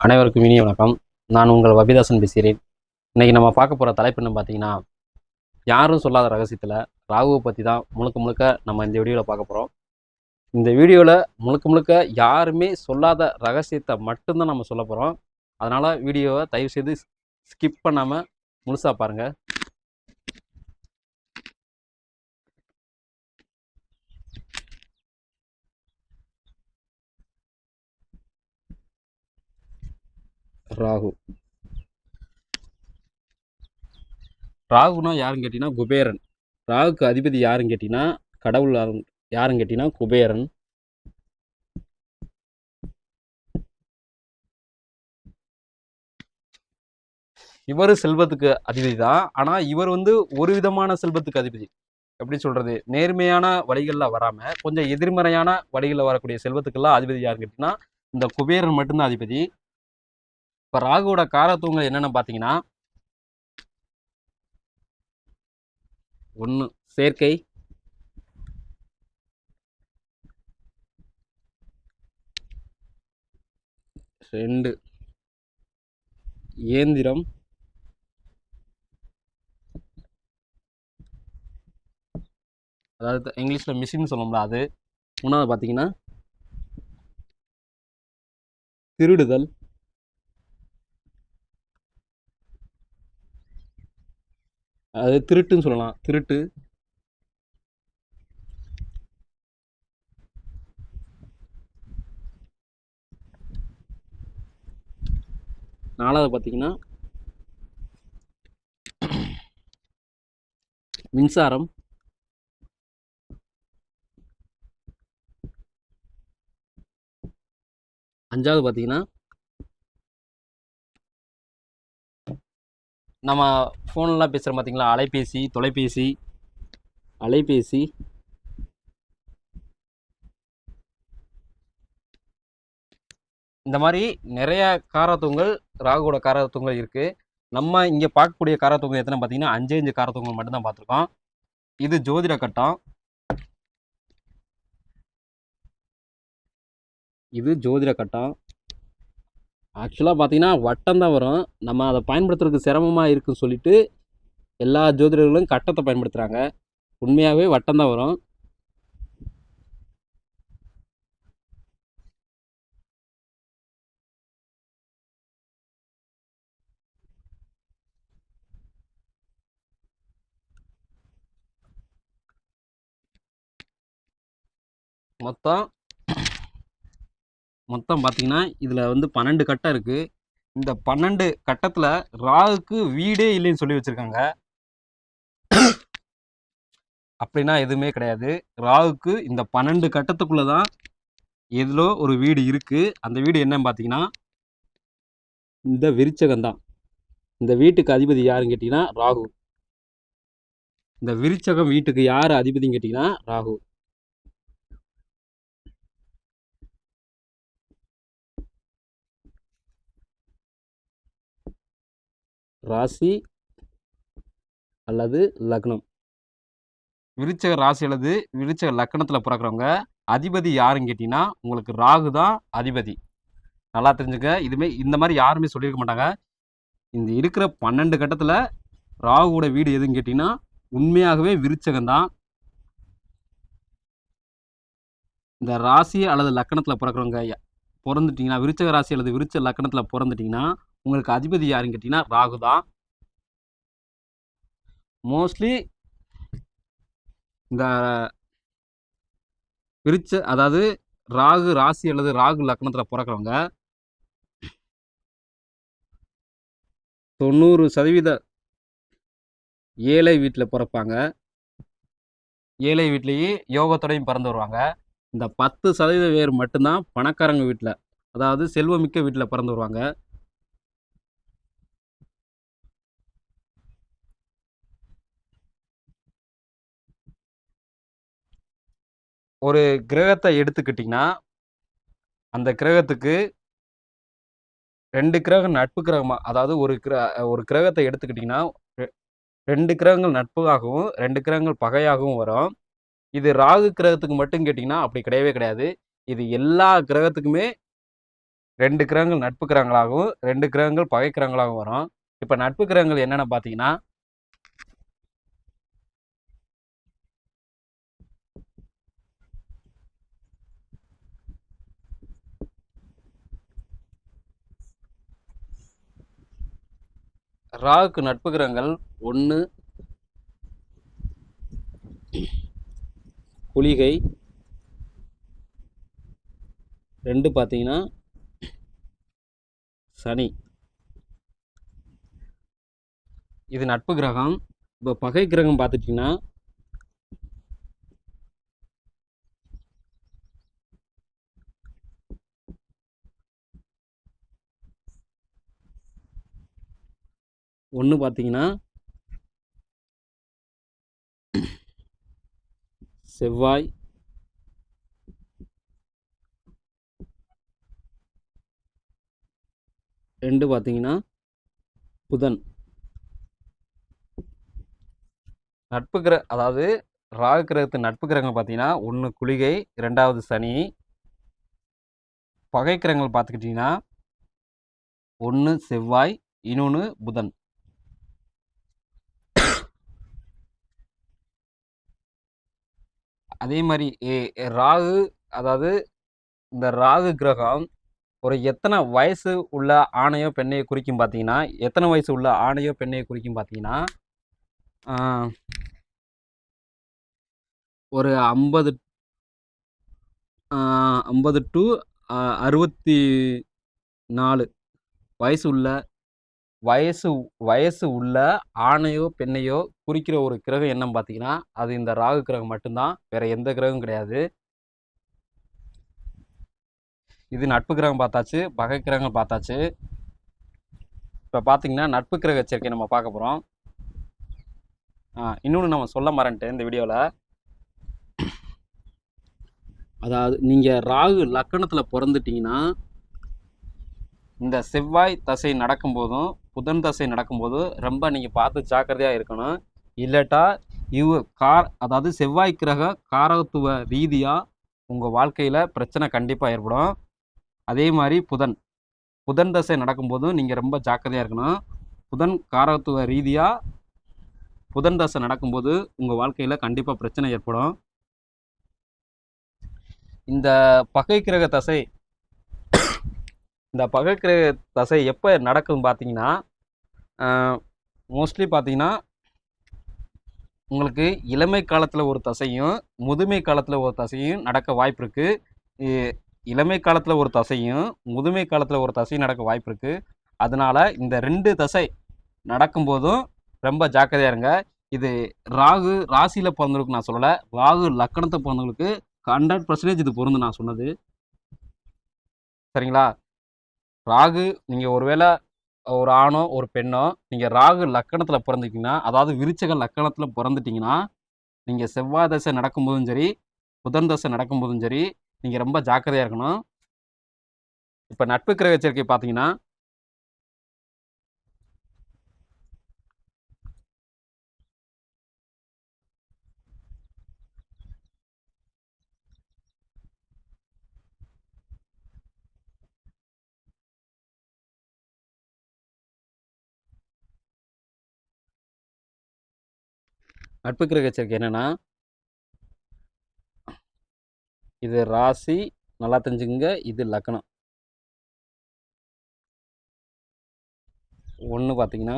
அனைவருக்கும் இனிய வணக்கம். நான் உங்கள் வபிதாசன் பேசுகிறேன். இன்றைக்கி நம்ம பார்க்க போகிற தலைப்பு என்ன பார்த்தீங்கன்னா, யாரும் சொல்லாத ரகசியத்தில் ராகுவை பற்றி தான் முழுக்க முழுக்க நம்ம இந்த வீடியோவில் பார்க்க போகிறோம். இந்த வீடியோவில் முழுக்க முழுக்க யாருமே சொல்லாத ரகசியத்தை மட்டும்தான் நம்ம சொல்ல போகிறோம். அதனால் வீடியோவை தயவுசெய்து ஸ்கிப் பண்ணாமல் முழுசாக பாருங்கள். ராகுனா யாருன்னு கேட்டிங்கன்னா குபேரன். ராகுக்கு அதிபதி யாருன்னு கேட்டிங்கன்னா கடவுள் யாருன்னு கேட்டிங்கன்னா குபேரன். இவர் செல்வத்துக்கு அதிபதி தான். ஆனால் இவர் ஒரு விதமான செல்வத்துக்கு அதிபதி. எப்படி சொல்கிறது, நேர்மையான வழிகளில் வராமல் கொஞ்சம் எதிர்மறையான வழிகளில் வரக்கூடிய செல்வத்துக்கெல்லாம் அதிபதி யாருன்னு கேட்டிங்கன்னா இந்த குபேரன் மட்டும்தான் அதிபதி. இப்போ ராகுவோட காரத்துவங்கள் என்னென்னு பார்த்தீங்கன்னா, 1 சேர்க்கை, 2 இயந்திரம், அதாவது இங்கிலீஷில் மிஷின் சொல்லணும்ல அது. 3வது பார்த்தீங்கன்னா திருடுதல், அது திருட்டுன்னு சொல்லலாம், திருட்டு. 4வது பார்த்தீங்கன்னா மின்சாரம். 5வது பார்த்தீங்கன்னா நம்ம ஃபோன்லாம் பேசுகிறோம் பார்த்தீங்களா, அலைபேசி, தொலைபேசி, அலைபேசி. இந்த மாதிரி நிறைய காரத்துவங்கள் ராகுவோட காரத்துவங்கள் இருக்குது. நம்ம இங்கே பார்க்கக்கூடிய காரத்துவங்கள் எத்தனை பார்த்தீங்கன்னா 5 காரத்துவங்கள் மட்டும்தான் பார்த்துருக்கோம். இது ஜோதிட கட்டம். இது ஜோதிட கட்டம். ஆக்சுவலாக பார்த்தீங்கன்னா வட்டம் தான் வரும். நம்ம அதை பயன்படுத்துறதுக்கு சிரமமாக இருக்குன்னு சொல்லிட்டு எல்லா ஜோதிடர்களும் கட்டத்தை பயன்படுத்துகிறாங்க. உண்மையாகவே வட்டம் தான் வரும். மொத்தம் பார்த்தீங்கன்னா இதில் 12 கட்டம் இருக்குது. இந்த 12 கட்டத்தில் ராகுக்கு வீடே இல்லைன்னு சொல்லி வச்சுருக்காங்க. அப்படின்னா எதுவுமே கிடையாது. ராகுக்கு இந்த 12 கட்டத்துக்குள்ளே தான் எதிலோ ஒரு வீடு இருக்குது. அந்த வீடு என்னன்னு பார்த்தீங்கன்னா இந்த விருச்சகம் தான். இந்த வீட்டுக்கு அதிபதி யாருன்னு கேட்டிங்கன்னா ராகு. இந்த விருச்சகம் வீட்டுக்கு யார் அதிபதின்னு கேட்டிங்கன்னா ராகு. ராசி அல்லது லக்னம். விருச்சக ராசி அல்லது விருச்சக லக்னத்தில் பிறக்கிறவங்க அதிபதி யாருன்னு கேட்டிங்கன்னா உங்களுக்கு ராகு தான் அதிபதி. நல்லா தெரிஞ்சுக்க. இதுமே இந்த மாதிரி யாருமே சொல்லியிருக்க மாட்டாங்க. இந்த இருக்கிற 12 கட்டத்தில் ராகுவோட வீடு எதுன்னு கேட்டிங்கன்னா உண்மையாகவே விருச்சகம்தான். இந்த ராசி அல்லது லக்கணத்தில் பிறக்கிறவங்க பிறந்துட்டிங்கன்னா, விருச்சக ராசி அல்லது விருச்ச லக்கணத்தில் பிறந்துட்டிங்கன்னா உங்களுக்கு அதிபதி யாருன்னு கேட்டிங்கன்னா ராகு தான். மோஸ்ட்லி இந்த அதாவது ராகு ராசி அல்லது ராகு லக்னத்தில் பிறக்கிறவங்க 90% ஏழை வீட்டில் பிறப்பாங்க. ஏழை வீட்லேயே யோகத்தோடையும் பிறந்து வருவாங்க. இந்த 10% பேர் மட்டும்தான் பணக்காரங்க வீட்டில், அதாவது செல்வமிக்க வீட்டில் பிறந்து வருவாங்க. ஒரு கிரகத்தை எடுத்துக்கிட்டிங்கன்னா அந்த கிரகத்துக்கு 2 கிரகம் நட்பு கிரகமாக, அதாவது ஒரு கிரகத்தை எடுத்துக்கிட்டிங்கன்னா 2 கிரகங்கள் நட்புகாகவும் 2 கிரகங்கள் பகையாகவும் வரும். இது ராகு கிரகத்துக்கு மட்டும் கேட்டிங்கன்னா அப்படி கிடையவே கிடையாது. இது எல்லா கிரகத்துக்குமே 2 கிரகங்கள் நட்பு கிரகங்களாகவும் 2 கிரகங்கள் பகை கிரகங்களாகவும் வரும். இப்போ நட்பு கிரகங்கள் என்னென்ன பார்த்தீங்கன்னா ராகுக்கு நட்பு கிரகங்கள் 1 குளிகை, 2 பார்த்தீங்கன்னா சனி. இது நட்பு கிரகம். இப்போ பகை கிரகம் பார்த்துட்டிங்கன்னா 1 பார்த்தீங்கன்னா செவ்வாய், 2 பார்த்தீங்கன்னா புதன். நட்பு அதாவது ராகு கிரகத்தின் நட்பு கிரகங்கள் பார்த்தீங்கன்னா 1 குளிகை, 2வது சனி. பகை கிரகங்கள் பார்த்துக்கிட்டிங்கன்னா 1 செவ்வாய், இன்னொன்று புதன். அதே மாதிரி ராகு, அதாவது இந்த ராகு கிரகம் ஒரு எத்தனை வயசு உள்ள ஆணையோ பெண்ணையோ குறிக்கும் பார்த்தீங்கன்னா, எத்தனை வயசு உள்ள ஆணையோ பெண்ணையோ குறிக்கும் பார்த்தீங்கன்னா, ஒரு 50 டு 64 வயசு உள்ள வயசு உள்ள ஆணையோ பெண்ணையோ குறிக்கிற ஒரு கிரகம் என்னன்னு பார்த்தீங்கன்னா, அது இந்த ராகு கிரகம் மட்டும்தான். வேற எந்த கிரகம் கிடையாது. இது நட்பு கிரகம் பார்த்தாச்சு, பகை கிரகங்கள் பார்த்தாச்சு. இப்போ பார்த்தீங்கன்னா நட்பு கிரக சேர்க்கை நம்ம பார்க்க போகிறோம். இன்னொன்று நம்ம சொல்ல மறந்துட்டேன் இந்த வீடியோவில். அதாவது நீங்கள் ராகு லக்கணத்தில் பிறந்துட்டிங்கன்னா, இந்த செவ்வாய் தசை நடக்கும்போதும் புதன் தசை நடக்கும்போதும் ரொம்ப நீங்கள் பார்த்து ஜாக்கிரதையாக இருக்கணும். இல்லாட்டா அதாவது செவ்வாய் கிரக காரகத்துவ ரீதியாக உங்கள் வாழ்க்கையில் பிரச்சனை கண்டிப்பாக ஏற்படும். அதே மாதிரி புதன் தசை நடக்கும்போதும் நீங்கள் ரொம்ப ஜாக்கிரதையாக இருக்கணும். புதன் காரகத்துவ ரீதியாக புதன் தசை நடக்கும்போது உங்கள் வாழ்க்கையில் கண்டிப்பாக பிரச்சனை ஏற்படும். இந்த பகை கிரக தசை எப்போ நடக்குதுன்னு பார்த்தீங்கன்னா, மோஸ்ட்லி பார்த்தீங்கன்னா உங்களுக்கு இளமை காலத்தில் ஒரு தசையும் முதுமை காலத்தில் ஒரு தசையும் நடக்க வாய்ப்பு இருக்குது. இளமை காலத்தில் ஒரு தசையும் முதுமை காலத்தில் ஒரு தசையும் நடக்க வாய்ப்பு இருக்குது. அதனால் இந்த 2 தசை நடக்கும்போதும் ரொம்ப ஜாக்கிரதையாக இருங்க. இது ராகு ராசியில் பிறந்தவங்களுக்கு நான் சொல்லலை, ராகு லக்கணத்தை பிறந்தவங்களுக்கு 100% இது பொருந்து நான் சொன்னது. சரிங்களா? ராகு நீங்கள் ஒருவேளை ஒரு ஆணோ ஒரு பெண்ணோ நீங்கள் ராகு லக்கணத்தில் பிறந்துட்டிங்கன்னா, அதாவது விருச்சக லக்கணத்தில் பிறந்துட்டிங்கன்னா, நீங்கள் செவ்வாய் தசை நடக்கும்போதும் சரி புதன் தசை நடக்கும்போதும் சரி நீங்கள் ரொம்ப ஜாக்கிரதையாக இருக்கணும். இப்போ நட்பு கிரக சேர்க்கை பார்த்தீங்கன்னா, நட்பு கிரக சேர்க்கை என்னென்னா, இது ராசி நல்லா தெரிஞ்சுங்க, இது லக்கணம். 1 பார்த்தீங்கன்னா,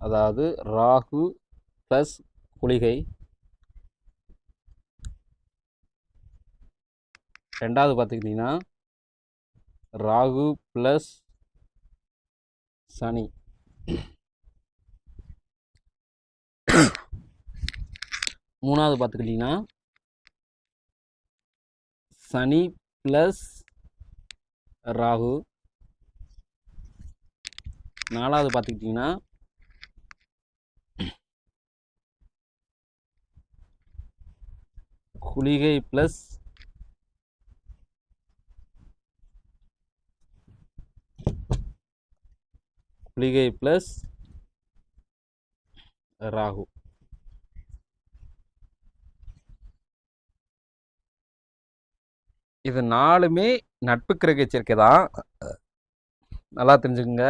அதாவது ராகு ப்ளஸ் குளிகை. 2வது பார்த்துக்கிட்டிங்கன்னா ராகு ப்ளஸ் சனி. 3வது பார்த்துக்கிட்டிங்கன்னா சனி ப்ளஸ் ராகு. 4வது பார்த்துக்கிட்டிங்கன்னா குளிகை ப்ளஸ் ராகு. இது 4மே நட்பு கிரக சேர்க்கை தான். நல்லா தெரிஞ்சுக்கங்க.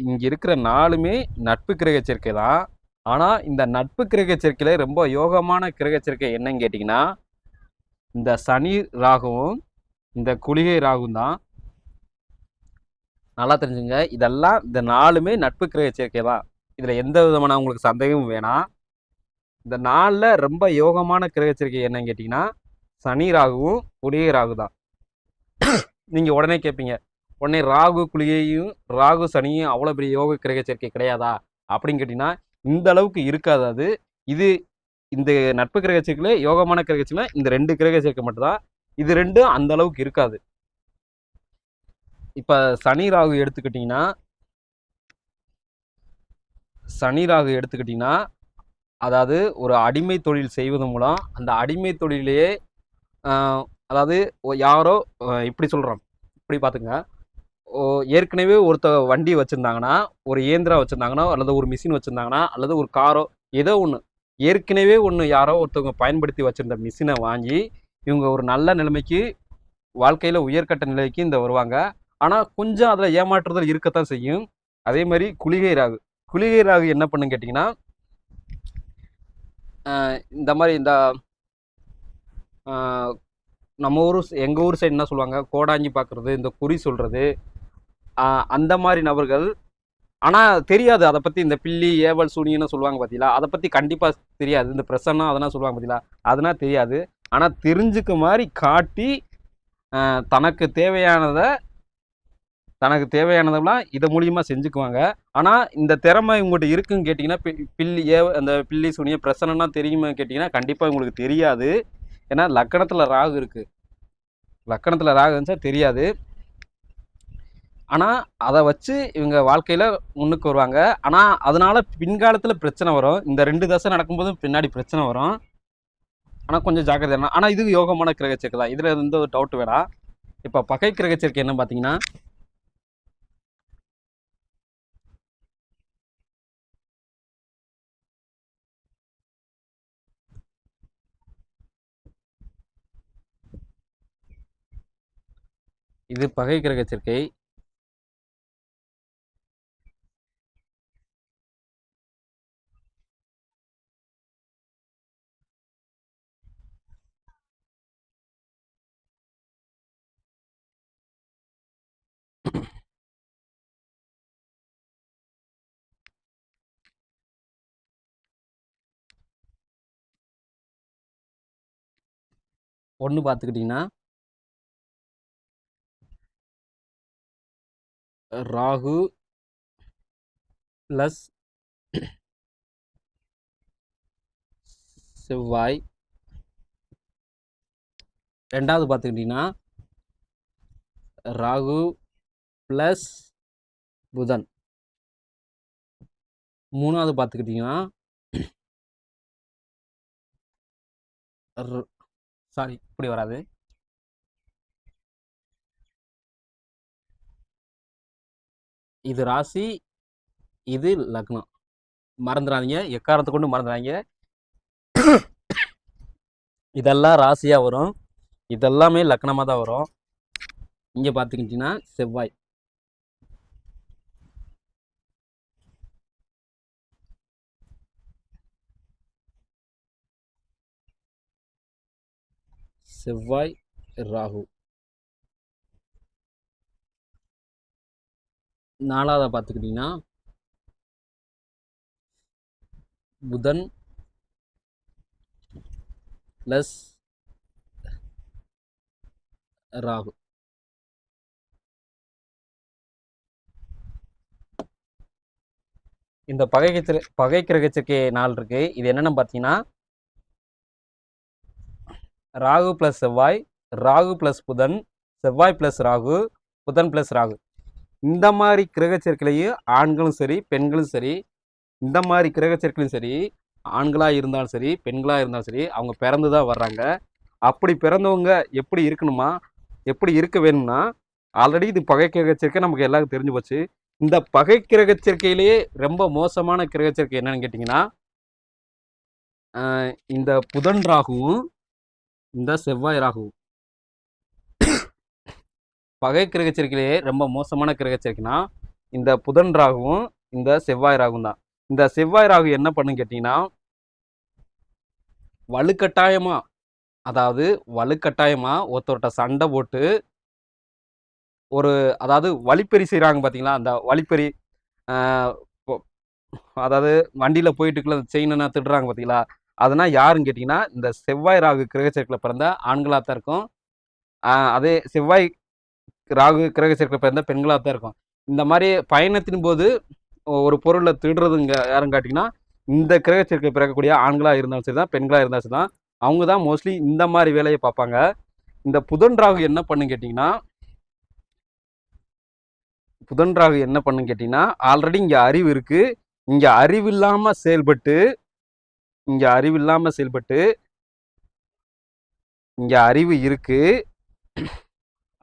இங்க இருக்கிற 4மே நட்பு கிரக சேர்க்கை தான். ஆனா இந்த நட்பு கிரக சேர்க்கையில ரொம்ப யோகமான கிரக சேர்க்கை என்னன்னு கேட்டீங்கன்னா, இந்த சனி ராகுவும் இந்த குளிகை ராகுவும் தான். நல்லா தெரிஞ்சுங்க. இதெல்லாம் இந்த 4மே நட்பு கிரக சேர்க்கை தான். இதுல எந்த விதமான உங்களுக்கு சந்தேகமும் வேணாம். இந்த 4ல ரொம்ப யோகமான கிரக சேர்க்கை என்னன்னு கேட்டீங்கன்னா, சனி ராகுவும் குளிகை ராகு தான். நீங்க உடனே கேட்பீங்க, உடனே ராகு குளிகையும் ராகு சனியும் அவ்வளோ பெரிய யோக கிரக சேர்க்கை கிடையாதா அப்படின்னு கேட்டிங்கன்னா, இந்த அளவுக்கு இருக்காது. அது இது இந்த நட்பு கிரக சேர்க்கையில யோகமான கிரக சேர்க்கையில இந்த 2 கிரக சேர்க்கை மட்டும்தான். இது 2ம் அந்த அளவுக்கு இருக்காது. இப்போ சனி ராகு எடுத்துக்கிட்டிங்கன்னா அதாவது ஒரு அடிமை தொழில் செய்வதன் மூலம் அந்த அடிமை தொழிலையே அதாவது யாரோ இப்படி சொல்கிறோம், இப்படி பார்த்துங்க. ஏற்கனவே வண்டி வச்சுருந்தாங்கன்னா, ஒரு இயந்திரம் வச்சுருந்தாங்கன்னா, அல்லது ஒரு மிஷின் வச்சுருந்தாங்கன்னா, அல்லது ஒரு காரோ ஏதோ ஒன்று ஏற்கனவே யாரோ ஒருத்தவங்க பயன்படுத்தி வச்சுருந்த மிஷினை வாங்கி இவங்க ஒரு நல்ல நிலைமைக்கு வாழ்க்கையில் உயர்கட்ட நிலைக்கு வருவாங்க. ஆனால் கொஞ்சம் அதில் ஏமாற்றுதல் இருக்கத்தான் செய்யும். அதே மாதிரி குளிகை ராகு என்ன பண்ணுன்னு கேட்டிங்கன்னா, இந்த மாதிரி நம்ம எங்கள் ஊர் சைடு என்ன சொல்லுவாங்க, கோடாங்கி பார்க்குறது, இந்த குறி சொல்கிறது, அந்த மாதிரி நபர்கள். ஆனால் தெரியாது அதை பற்றி. இந்த பில்லி ஏவல் சூனின்னு சொல்லுவாங்க பார்த்தீங்களா, அதை பற்றி கண்டிப்பாக தெரியாது. இந்த பிரசன்னா அதெல்லாம் சொல்லுவாங்க பார்த்தீங்களா, அதெல்லாம் தெரியாது. ஆனால் தெரிஞ்சுக்க மாதிரி காட்டி தனக்கு தேவையானதெல்லாம் இதை மூலியமாக செஞ்சுக்குவாங்க. ஆனால் இந்த திறமை இவங்ககிட்ட இருக்குன்னு கேட்டிங்கன்னா, அந்த பில்லி சூனிய பிரசன்னா தெரியுமா கேட்டிங்கன்னா கண்டிப்பாக உங்களுக்கு தெரியாது. ஏன்னா லக்கணத்தில் ராகு இருக்குது. லக்கணத்தில் ராகு இருந்துச்சா தெரியாது. ஆனால் அதை வச்சு இவங்க வாழ்க்கையில் முன்னுக்கு வருவாங்க. ஆனால் அதனால் பின்காலத்தில் பிரச்சனை வரும். இந்த 2 தசை நடக்கும்போது பின்னாடி பிரச்சனை வரும். ஆனால் கொஞ்சம் ஜாக்கிரதை. ஆனால் இது யோகமான கிரக சேர்க்கை தான். இதில் எந்த ஒரு டவுட் வேணாம். இப்போ பகை கிரக சேர்க்கை என்ன பார்த்தீங்கன்னா, இது பகை கிரக சேர்க்கை. ஒன்று பார்த்துக்கிட்டிங்கன்னா ராகு ப்ளஸ் செவ்வாய். ரெண்டாவது பார்த்துக்கிட்டிங்கன்னா ராகு ப்ளஸ் புதன். மூணாவது பார்த்துக்கிட்டிங்கன்னா சாரி இப்படி வராது, இது ராசி, இது லக்னம். மறந்துடாதீங்க, எக்காரத்தை கொண்டு மறந்துடாதீங்க. இதெல்லாம் ராசியாக வரும், இதெல்லாமே லக்னமாக தான் வரும். இங்கே பார்த்துக்கிட்டிங்கன்னா செவ்வாய். செவ்வாய் ராகு. நாலாவதாக பார்த்துக்கிட்டிங்கன்னா புதன் ப்ளஸ் ராகு. இந்த பகை கிரக சேர்க்கை 4 இருக்கு. இது என்னென்னு பார்த்தீங்கன்னா ராகு ப்ளஸ் செவ்வாய், ராகு ப்ளஸ் புதன், செவ்வாய் ப்ளஸ் ராகு, புதன் ப்ளஸ் ராகு. இந்த மாதிரி கிரக சேர்க்கையிலையும் ஆண்களும் சரி பெண்களும் சரி, இந்த மாதிரி கிரக சேர்க்கையிலும் சரி, ஆண்களாக இருந்தாலும் சரி பெண்களாக இருந்தாலும் சரி, அவங்க பிறந்து தான் வர்றாங்க. அப்படி பிறந்தவங்க எப்படி இருக்கணுமா, எப்படி இருக்க வேணும்னா, ஆல்ரெடி இது பகை கிரக சேர்க்கை நமக்கு எல்லாருக்கும் தெரிஞ்சு போச்சு. இந்த பகை கிரக சேர்க்கையிலேயே ரொம்ப மோசமான கிரக சேர்க்கை என்னன்னு கேட்டிங்கன்னா, இந்த புதன் ராகுவும் இந்த செவ்வாய் ராகுவும். பகை கிரகச்சேர்க்கையிலேயே ரொம்ப மோசமான கிரகச்சேர்க்கைனா இந்த புதன் ராகுவும் இந்த செவ்வாய் ராகுவும் தான். இந்த செவ்வாய் ராகு என்ன பண்ணுன்னு கேட்டிங்கன்னா, வலுக்கட்டாயமா அதாவது வலுக்கட்டாயமா ஒருத்தர்கிட்ட சண்டை போட்டு ஒரு அதாவது வழிப்பறி செய்கிறாங்க பார்த்தீங்களா, அந்த வழிப்பறி அதாவது வண்டியில் போயிட்டுக்குள்ள செயின்னா திடுறாங்க பார்த்தீங்களா, அதனால் யாருன்னு கேட்டிங்கன்னா இந்த செவ்வாய் ராகு கிரகச்சேர்க்கையில் பிறந்த ஆண்களாக தான் இருக்கும். அதே செவ்வாய் ராகு கிரகச்சேர்க்கையில் பிறந்த பெண்களாக தான் இருக்கும். இந்த மாதிரி பயணத்தின் போது ஒரு பொருளை திருடுறதுங்க யாருன்னு கேட்டிங்கன்னா இந்த கிரகச்சேர்க்கை பிறக்கக்கூடிய ஆண்களாக இருந்தாலும் சரி தான், பெண்களாக இருந்தாலும் சரி தான், அவங்க தான் மோஸ்ட்லி இந்த மாதிரி வேலையை பார்ப்பாங்க. இந்த புதன் ராகு என்ன பண்ணுன்னு கேட்டிங்கன்னா ஆல்ரெடி இங்கே அறிவு இருக்குது. இங்கே அறிவில்லாமல் செயல்பட்டு இங்கே அறிவு இருக்குது,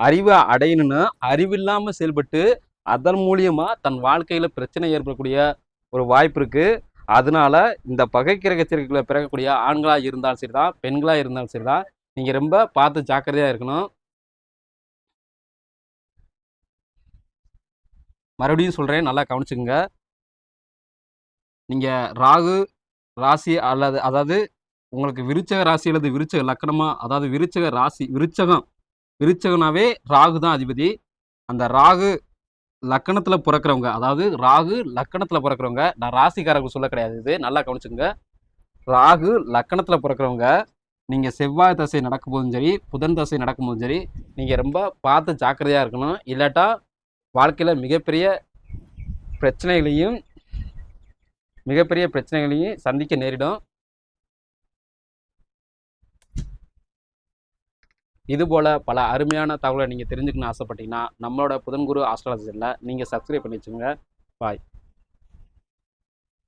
அறிவை அடையணும்னு அறிவில்லாமல் செயல்பட்டு அதன் மூலியமாக தன் வாழ்க்கையில் பிரச்சனை ஏற்படக்கூடிய ஒரு வாய்ப்பு இருக்குது. அதனால இந்த பகை கிரகச்சேர்க்கையில் பிறக்கக்கூடிய ஆண்களாக இருந்தாலும் சரி தான், பெண்களாக இருந்தாலும் சரி தான், நீங்கள் ரொம்ப பார்த்து ஜாக்கிரதையாக இருக்கணும். மறுபடியும் சொல்கிறேன், நல்லா கவனிச்சுங்க. நீங்கள் ராகு ராசி அதாவது உங்களுக்கு விருச்சக ராசி அல்லது விருச்சக லக்கணமாக, அதாவது விருச்சக ராசி விருச்சகனாவே ராகு தான் அதிபதி. அந்த ராகு லக்கணத்தில் பிறக்கிறவங்க, அதாவது ராகு லக்கணத்தில் பிறக்கிறவங்க, நான் ராசிக்காரர்கள் சொல்ல கிடையாது, இது நல்லா கவனிச்சுங்க. ராகு லக்கணத்தில் பிறக்கிறவங்க நீங்கள் செவ்வாய் தசை நடக்கும்போதும் சரி, புதன் தசை நடக்கும்போதும் சரி, நீங்கள் ரொம்ப பார்த்து ஜாக்கிரதையாக இருக்கணும். இல்லாட்டா வாழ்க்கையில் மிகப்பெரிய பிரச்சனைகளையும் சந்திக்க நேரிடும். இதுபோல் பல அருமையான தகவலை நீங்கள் தெரிஞ்சுக்கணும்னு ஆசைப்பட்டீங்கன்னா நம்மளோட புதன்குரு ஆஸ்ட்ராலஜியில் நீங்கள் சப்ஸ்கிரைப் பண்ணி வச்சுங்க. பாய்.